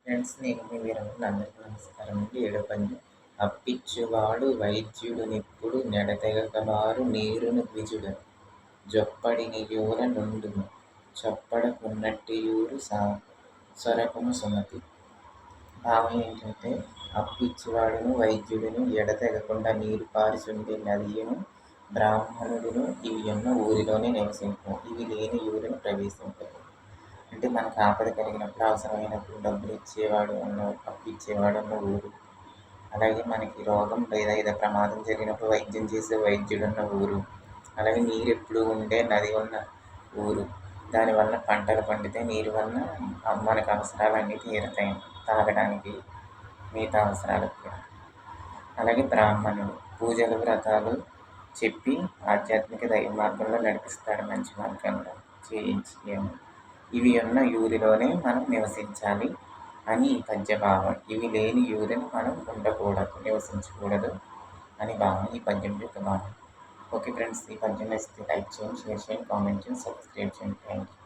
Friends, నేను మీ వీరమల్లి. అందరికీ నమస్కారం అండి. ఏడో పద్యం. అప్పిచ్చువాడు వైద్యుడునిప్పుడు నెడతెగక బారు నీరును ద్విజుడను జొప్పడిని యూర నుండును చొప్పడకున్నట్టి యూరు సొరకుము సుమతి. భావం ఏంటంటే, అప్పిచ్చువాడును వైద్యుడును ఎడతెగకుండా నీరు పారుచుండే నదియును బ్రాహ్మణుడును ఇవి ఉన్న ఊరిలోనే నివసింపు. ఇవి లేని ఊరిని ప్రవేశింపవు. అంటే మనకు ఆపద కలిగినప్పుడు, అవసరమైనప్పుడు డబ్బులు ఇచ్చేవాడు ఉన్న అప్పు ఇచ్చేవాడు ఉన్న ఊరు. అలాగే మనకి రోగం లేదా ఏదో ప్రమాదం జరిగినప్పుడు వైద్యం చేసే వైద్యుడున్న ఊరు. అలాగే నీరు ఎప్పుడు ఉండే నది ఉన్న ఊరు. దానివల్ల పంటలు పండితే నీరు వలన మనకు అవసరాలన్నీ తీరుతాయి. తాగడానికి, మిగతా అవసరాలకు కూడా. అలాగే బ్రాహ్మణుడు పూజలు వ్రతాలు చెప్పి ఆధ్యాత్మిక దైవ మార్గంలో నడిపిస్తాడు, మంచి మార్గంలో చేయించి. ఇవి ఉన్న యూరిలోనే మనం నివసించాలి అని ఈ పద్య భావం. ఇవి లేని యూరిని మనం ఉండకూడదు, నివసించకూడదు అని భావం ఈ పద్యం యొక్క భావం. ఓకే ఫ్రెండ్స్, ఈ పద్యం నచ్చితే లైక్ చేయండి, షేర్ చేయండి, కామెంట్ చేయండి, సబ్స్క్రైబ్ చేయండి. Thank you.